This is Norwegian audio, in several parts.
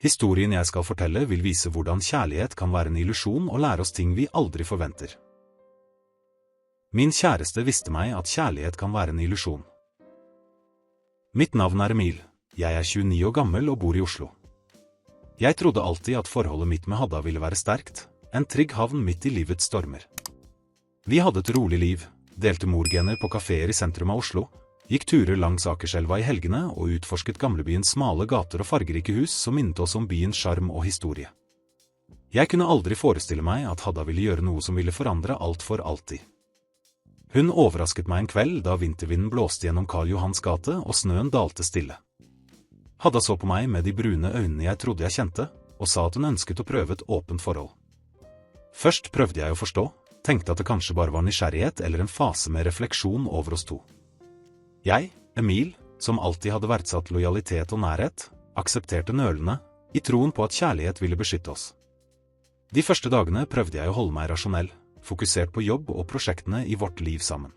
Historien jeg skal fortelle vil vise hvordan kjærlighet kan være en illusjon og lære oss ting vi aldri forventer. Min kjæreste visste meg at kjærlighet kan være en illusjon. Mitt navn er Emil, jeg er 29 år gammel og bor i Oslo. Jeg trodde alltid at forholdet mitt med Hadda ville være sterkt, en trygg havn midt i livets stormer. Vi hadde et rolig liv, delte morgener på kaféer i sentrum av Oslo, gikk turer langs Akerselva i helgene og utforsket gamlebyens smale gater og fargerike hus som minnet oss om byens sjarm og historie. Jeg kunne aldri forestille meg at Hadda ville gjøre noe som ville forandre alt for alltid. Hun overrasket meg en kveld da vintervinden blåste gjennom Karl Johans gate og snøen dalte stille. Hadda så på meg med de brune øynene jeg trodde jeg kjente, og sa at hun ønsket å prøve et åpent forhold. Først prøvde jeg å forstå, tenkte at det kanskje bare var nysgjerrighet eller en fase med refleksjon over oss to. Jeg, Emil, som alltid hadde verdsatt lojalitet og nærhet, aksepterte nølende, i troen på at kjærlighet ville beskytte oss. De første dagene prøvde jeg å holde meg rasjonell, fokusert på jobb og prosjektene i vårt liv sammen.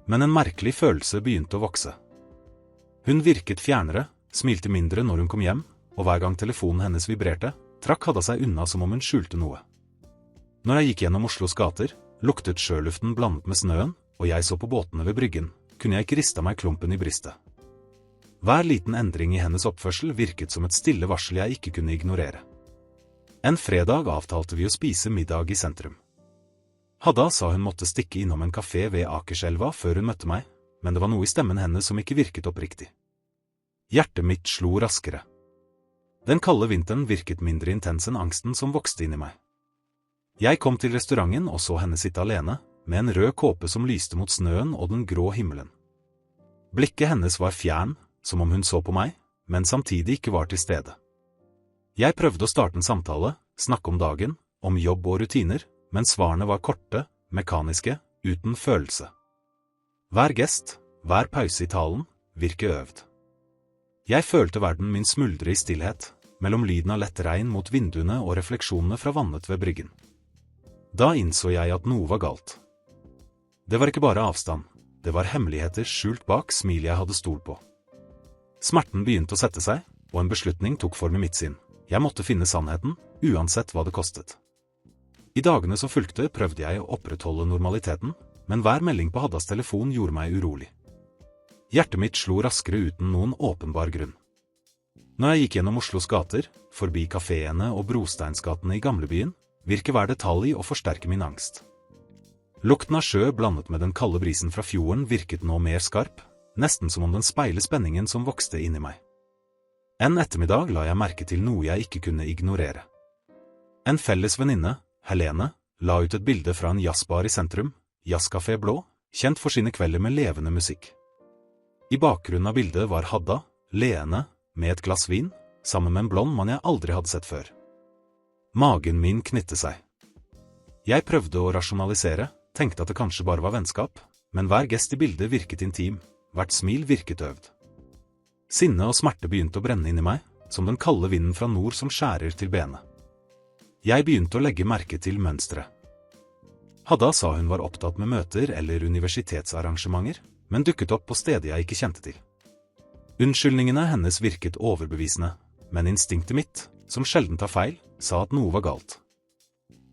Men en merkelig følelse begynte å vokse. Hun virket fjernere, smilte mindre når hun kom hjem, og hver gang telefonen hennes vibrerte, trakk Hadda seg unna som om hun skjulte noe. Når jeg gikk gjennom Oslos gater, luktet sjøluften blandet med snøen, og jeg så på båtene ved bryggen, kunne jeg ikke riste meg klumpen i brystet. Hver liten endring i hennes oppførsel virket som et stille varsel jeg ikke kunne ignorere. En fredag avtalte vi å spise middag i sentrum. Hadda sa hun måtte stikke innom en kafé ved Akerselva før hun møtte meg, men det var noe i stemmen hennes som ikke virket oppriktig. Hjertet mitt slo raskere. Den kalde vinteren virket mindre intens enn angsten som vokste inn i meg. Jeg kom til restauranten og så henne sitte alene, med en rød kåpe som lyste mot snøen og den grå himmelen. Blikket hennes var fjern, som om hun så på meg, men samtidig ikke var til stede. Jeg prøvde å starte en samtale, snakke om dagen, om jobb og rutiner, men svarene var korte, mekaniske, uten følelse. Hver gest, hver pause i talen, virket øvd. Jeg følte verden min smuldre i stillhet, mellom lyden av lett regn mot vinduene og refleksjonene fra vannet ved bryggen. Da innså jeg at noe var galt. Det var ikke bare avstand, det var hemmeligheter skjult bak smil jeg hadde stolt på. Smerten begynte å sette seg, og en beslutning tok form i mitt sinn. Jeg måtte finne sannheten, uansett hva det kostet. I dagene som fulgte prøvde jeg å opprettholde normaliteten, men hver melding på Haddas telefon gjorde meg urolig. Hjertet mitt slo raskere uten noen åpenbar grunn. Når jeg gikk gjennom Oslos gater, forbi kaféene og brosteinsgatene i gamlebyen, virket hver detalj å forsterke min angst. Lukten av sjø blandet med den kalde brisen fra fjorden virket nå mer skarp, nesten som om den speilet spenningen som vokste inni meg. En ettermiddag la jeg merke til noe jeg ikke kunne ignorere. En felles venninne, Helene, la ut et bilde fra en jazzbar i sentrum, Jazzcafé Blå, kjent for sine kvelder med levende musikk. I bakgrunnen av bildet var Hadda, leende, med et glass vin, sammen med en blond mann jeg aldri hadde sett før. Magen min knyttet seg. Jeg prøvde å rasjonalisere, tenkte at det kanskje bare var vennskap, men hver gest i bildet virket intim, hvert smil virket øvd. Sinne og smerte begynte å brenne inni meg, som den kalde vinden fra nord som skjærer til benet. Jeg begynte å legge merke til mønstre. Hadda sa hun var opptatt med møter eller universitetsarrangementer, men dukket opp på steder jeg ikke kjente til. Unnskyldningene hennes virket overbevisende, men instinktet mitt, som sjelden tar feil, sa at noe var galt.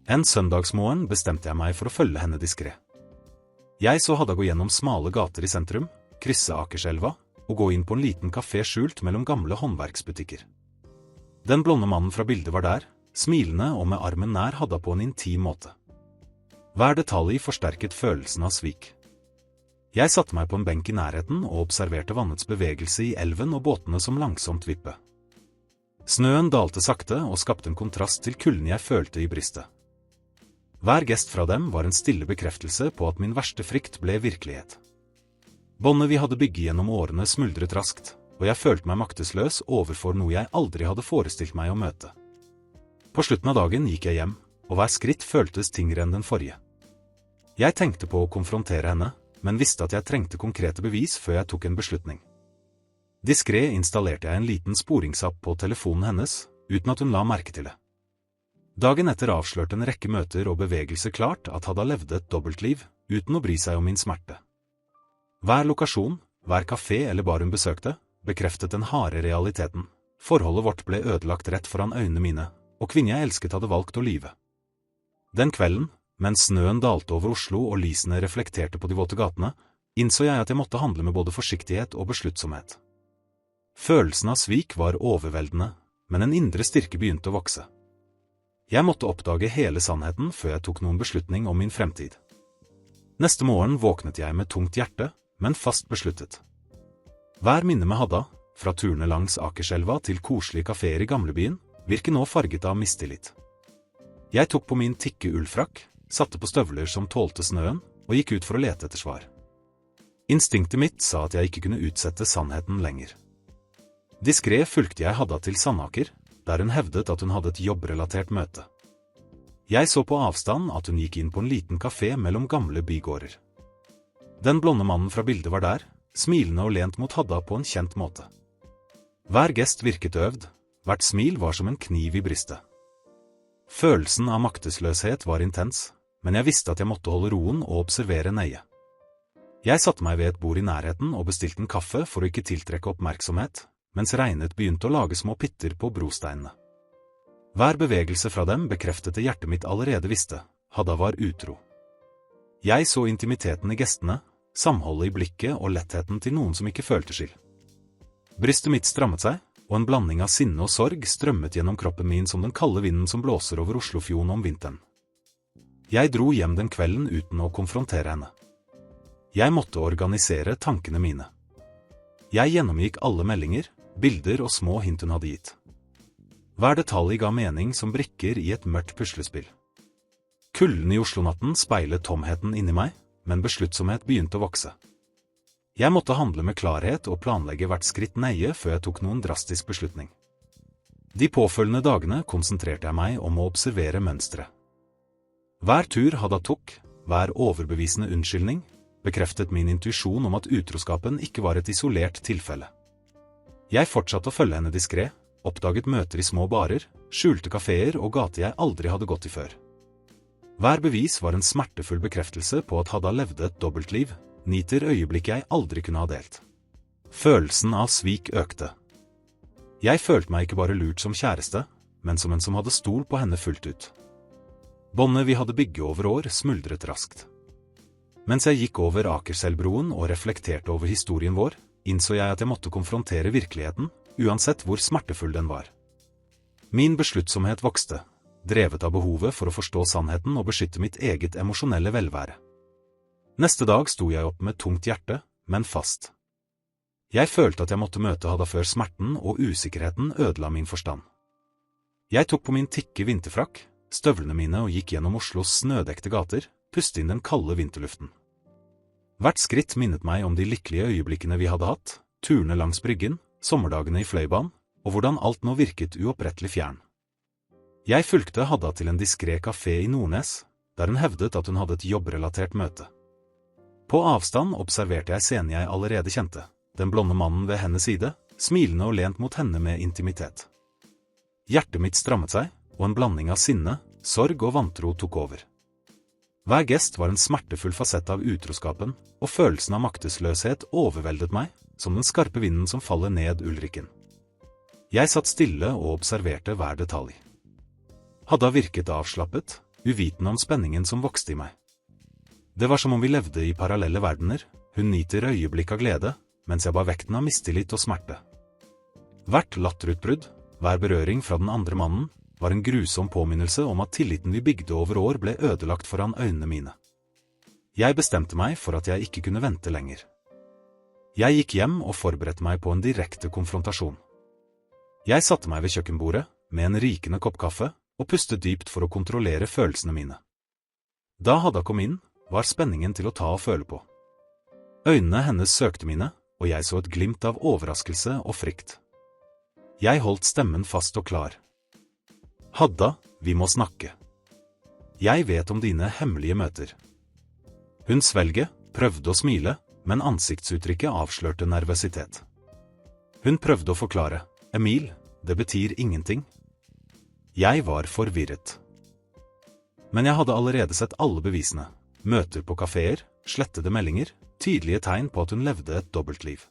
En søndagsmorgen bestemte jeg meg for å følge henne diskret. Jeg så Hadda gå gjennom smale gater i sentrum, krysse Akerselva, og gå inn på en liten kafé skjult mellom gamle håndverksbutikker. Den blonde mannen fra bildet var der, smilende og med armen nær Hadda på en intim måte. Hver detalj forsterket følelsen av svik. Jeg satte meg på en benk i nærheten og observerte vannets bevegelse i elven og båtene som langsomt vippe. Snøen dalte sakte og skapte en kontrast til kulden jeg følte i brystet. Hver gest fra dem var en stille bekreftelse på at min verste frykt ble virkelighet. Båndet vi hadde bygget gjennom årene smuldret raskt, og jeg følte meg maktesløs overfor noe jeg aldri hadde forestilt meg å møte. På slutten av dagen gikk jeg hjem, og hver skritt føltes tyngre enn den forrige. Jeg tenkte på å konfrontere henne, men visste at jeg trengte konkrete bevis før jeg tok en beslutning. Diskret installerte jeg en liten sporingsapp på telefonen hennes, uten at hun la merke til det. Dagen etter avslørte en rekke møter og bevegelser klart at Hadda levde et dobbeltliv, uten å bry seg om min smerte. Hver lokasjon, hver kafé eller bar hun besøkte, bekreftet den harde realiteten. Forholdet vårt ble ødelagt rett foran øynene mine, og kvinnen jeg elsket hadde valgt å lyve. Den kvelden, mens snøen dalte over Oslo og lysene reflekterte på de våte gatene, innså jeg at jeg måtte handle med både forsiktighet og besluttsomhet. Følelsen av svik var overveldende, men en indre styrke begynte å vokse. Jeg måtte oppdage hele sannheten før jeg tok noen beslutning om min fremtid. Neste morgen våknet jeg med tungt hjerte, men fast besluttet. Hver minne med Hadda, fra turene langs Akerselva til koselige kaféer i gamlebyen, virker nå farget av mistillit. Jeg tok på min tykke ullfrakk, satte på støvler som tålte snøen, og gikk ut for å lete etter svar. Instinktet mitt sa at jeg ikke kunne utsette sannheten lenger. Diskret fulgte jeg Hadda til Sandaker, der hun hevdet at hun hadde et jobbrelatert møte. Jeg så på avstand at hun gikk inn på en liten kafé mellom gamle bygårder. Den blonde mannen fra bildet var der, smilende og lent mot Hadda på en kjent måte. Hver gest virket øvd, hvert smil var som en kniv i brystet. Følelsen av maktesløshet var intens, men jeg visste at jeg måtte holde roen og observere nøye. Jeg satte meg ved et bord i nærheten og bestilte en kaffe for å ikke tiltrekke oppmerksomhet, mens regnet begynte å lage små pitter på brosteinene. Hver bevegelse fra dem bekreftet det hjertet mitt allerede visste, Hadda var utro. Jeg så intimiteten i gestene, samholdet i blikket og lettheten til noen som ikke følte skyld. Brystet mitt strammet seg, og en blanding av sinne og sorg strømmet gjennom kroppen min som den kalde vinden som blåser over Oslofjorden om vinteren. Jeg dro hjem den kvelden uten å konfrontere henne. Jeg måtte organisere tankene mine. Jeg gjennomgikk alle meldinger, bilder og små hint hun hadde gitt. Hver detalj ga mening som brikker i et mørkt puslespill. Kulden i Oslo-natten speilet tomheten inni meg, men besluttsomhet begynte å vokse. Jeg måtte handle med klarhet og planlegge hvert skritt nøye før jeg tok noen drastisk beslutning. De påfølgende dagene konsentrerte jeg meg om å observere mønstre. Hver tur Hadda tok, hver overbevisende unnskyldning, bekreftet min intuisjon om at utroskapen ikke var et isolert tilfelle. Jeg fortsatte å følge henne diskret, oppdaget møter i små barer, skjulte kaféer og gater jeg aldri hadde gått i før. Hver bevis var en smertefull bekreftelse på at Hadda levde et dobbeltliv, nyter øyeblikk jeg aldri kunne ha delt. Følelsen av svik økte. Jeg følte meg ikke bare lurt som kjæreste, men som en som hadde stol på henne fullt ut. Båndet vi hadde bygget over år smuldret raskt. Mens jeg gikk over Akerselvbroen og reflekterte over historien vår, innså jeg at jeg måtte konfrontere virkeligheten, uansett hvor smertefull den var. Min besluttsomhet vokste, drevet av behovet for å forstå sannheten og beskytte mitt eget emosjonelle velvære. Neste dag sto jeg opp med tungt hjerte, men fast. Jeg følte at jeg måtte møte Hadda før smerten og usikkerheten ødela min forstand. Jeg tok på min tykke vinterfrakk, støvlene mine og gikk gjennom Oslos snødekte gater, pustet inn den kalde vinterluften. Hvert skritt minnet meg om de lykkelige øyeblikkene vi hadde hatt, turene langs bryggen, sommerdagene i Fløibanen, og hvordan alt nå virket uopprettelig fjern. Jeg fulgte Hadda til en diskret kafé i Nordnes, der hun hevdet at hun hadde et jobbrelatert møte. På avstand observerte jeg scenen jeg allerede kjente, den blonde mannen ved hennes side, smilende og lent mot henne med intimitet. Hjertet mitt strammet seg, og en blanding av sinne, sorg og vantro tok over. Hver gest var en smertefull fasett av utroskapen, og følelsen av maktesløshet overveldet meg, som den skarpe vinden som faller ned Ulrikken. Jeg satt stille og observerte hver detalj. Hadda virket avslappet, uvitende om spenningen som vokste i meg. Det var som om vi levde i parallelle verdener, hun nyter øyeblikk av glede, mens jeg bar vekten av mistillit og smerte. Hvert latterutbrudd, hver berøring fra den andre mannen, var en grusom påminnelse om at tilliten vi bygde over år ble ødelagt foran øynene mine. Jeg bestemte meg for at jeg ikke kunne vente lenger. Jeg gikk hjem og forberedte meg på en direkte konfrontasjon. Jeg satte meg ved kjøkkenbordet, med en rikende kopp kaffe, og pustet dypt for å kontrollere følelsene mine. Da Hadda kom inn, var spenningen til å ta og føle på. Øynene hennes søkte mine, og jeg så et glimt av overraskelse og frykt. Jeg holdt stemmen fast og klar. Hadda, vi må snakke. Jeg vet om dine hemmelige møter. Hun svelget, prøvde å smile, men ansiktsuttrykket avslørte nervøsitet. Hun prøvde å forklare. Emil, det betyr ingenting. Jeg var forvirret. Men jeg hadde allerede sett alle bevisene. Møter på kaféer, slettede meldinger, tydelige tegn på at hun levde et dobbeltliv.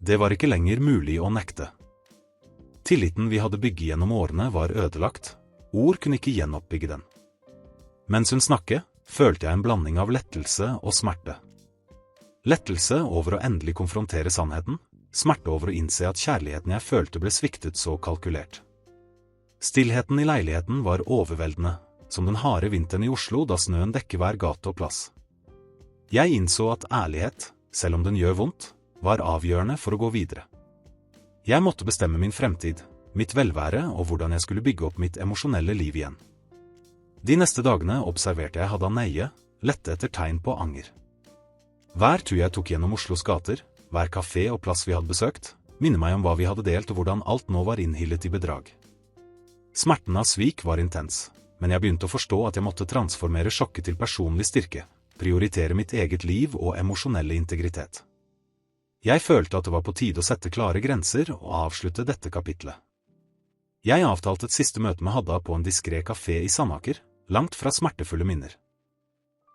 Det var ikke lenger mulig å nekte. Tilliten vi hadde bygget gjennom årene var ødelagt, ord kunne ikke gjenoppbygge den. Mens hun snakket, følte jeg en blanding av lettelse og smerte. Lettelse over å endelig konfrontere sannheten, smerte over å innse at kjærligheten jeg følte ble sviktet så kalkulert. Stillheten i leiligheten var overveldende, som den harde vinteren i Oslo da snøen dekker hver gate og plass. Jeg innså at ærlighet, selv om den gjør vondt, var avgjørende for å gå videre. Jeg måtte bestemme min fremtid, mitt velvære og hvordan jeg skulle bygge opp mitt emosjonelle liv igjen. De neste dagene observerte jeg Hadda nøye, lette etter tegn på anger. Hver tur jeg tok gjennom Oslos gater, hver kafé og plass vi hadde besøkt, minner meg om hva vi hadde delt og hvordan alt nå var innhyllet i bedrag. Smerten av svik var intens, men jeg begynte å forstå at jeg måtte transformere sjokket til personlig styrke, prioritere mitt eget liv og emosjonelle integritet. Jeg følte at det var på tide å sette klare grenser og avslutte dette kapitlet. Jeg avtalte et siste møte med Hadda på en diskret kafé i Sandaker, langt fra smertefulle minner.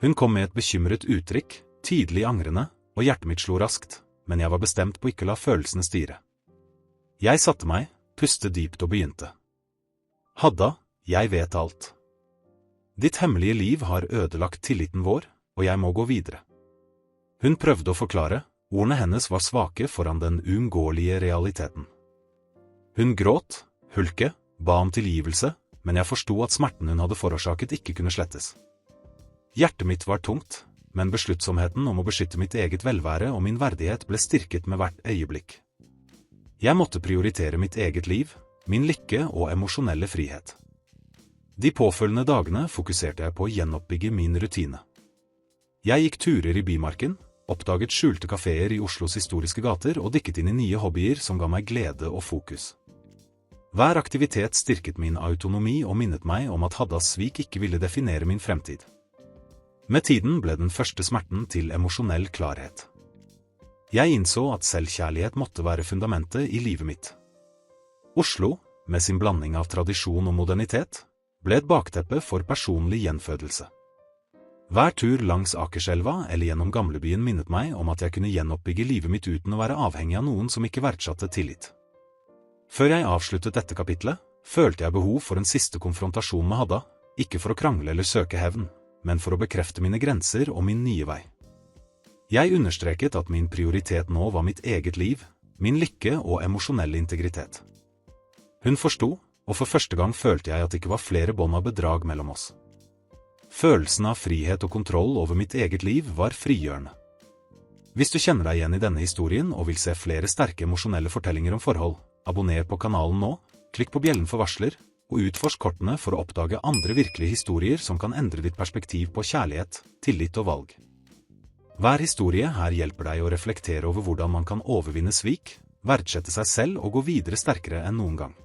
Hun kom med et bekymret uttrykk, tydelig angrende, og hjertet mitt slo raskt, men jeg var bestemt på ikke å la følelsene styre. Jeg satte meg, pustet dypt og begynte. Hadda, jeg vet alt. Ditt hemmelige liv har ødelagt tilliten vår, og jeg må gå videre. Hun prøvde å forklare, ordene hennes var svake foran den uunngåelige realiteten. Hun gråt, hulket, ba om tilgivelse, men jeg forsto at smerten hun hadde forårsaket ikke kunne slettes. Hjertet mitt var tungt, men besluttsomheten om å beskytte mitt eget velvære og min verdighet ble styrket med hvert øyeblikk. Jeg måtte prioritere mitt eget liv, min lykke og emosjonelle frihet. De påfølgende dagene fokuserte jeg på å gjenoppbygge min rutine. Jeg gikk turer i Bymarken, oppdaget skjulte kaféer i Oslos historiske gater og dykket inn i nye hobbyer som ga meg glede og fokus. Hver aktivitet styrket min autonomi og minnet meg om at Haddas svik ikke ville definere min fremtid. Med tiden ble den første smerten til emosjonell klarhet. Jeg innså at selvkjærlighet måtte være fundamentet i livet mitt. Oslo, med sin blanding av tradisjon og modernitet, ble et bakteppe for personlig gjenfødelse. Hver tur langs Akerselva eller gjennom gamlebyen minnet meg om at jeg kunne gjenoppbygge livet mitt uten å være avhengig av noen som ikke verdsatte tillit. Før jeg avsluttet dette kapitlet, følte jeg behov for en siste konfrontasjon med Hadda, ikke for å krangle eller søke hevn, men for å bekrefte mine grenser og min nye vei. Jeg understreket at min prioritet nå var mitt eget liv, min lykke og emosjonelle integritet. Hun forsto, og for første gang følte jeg at det ikke var flere bånd av bedrag mellom oss. Følelsen av frihet og kontroll over mitt eget liv var frigjørende. Hvis du kjenner deg igjen i denne historien og vil se flere sterke emosjonelle fortellinger om forhold, abonner på kanalen nå, klikk på bjellen for varsler, og utforsk kortene for å oppdage andre virkelige historier som kan endre ditt perspektiv på kjærlighet, tillit og valg. Hver historie her hjelper deg å reflektere over hvordan man kan overvinne svik, verdsette seg selv og gå videre sterkere enn noen gang.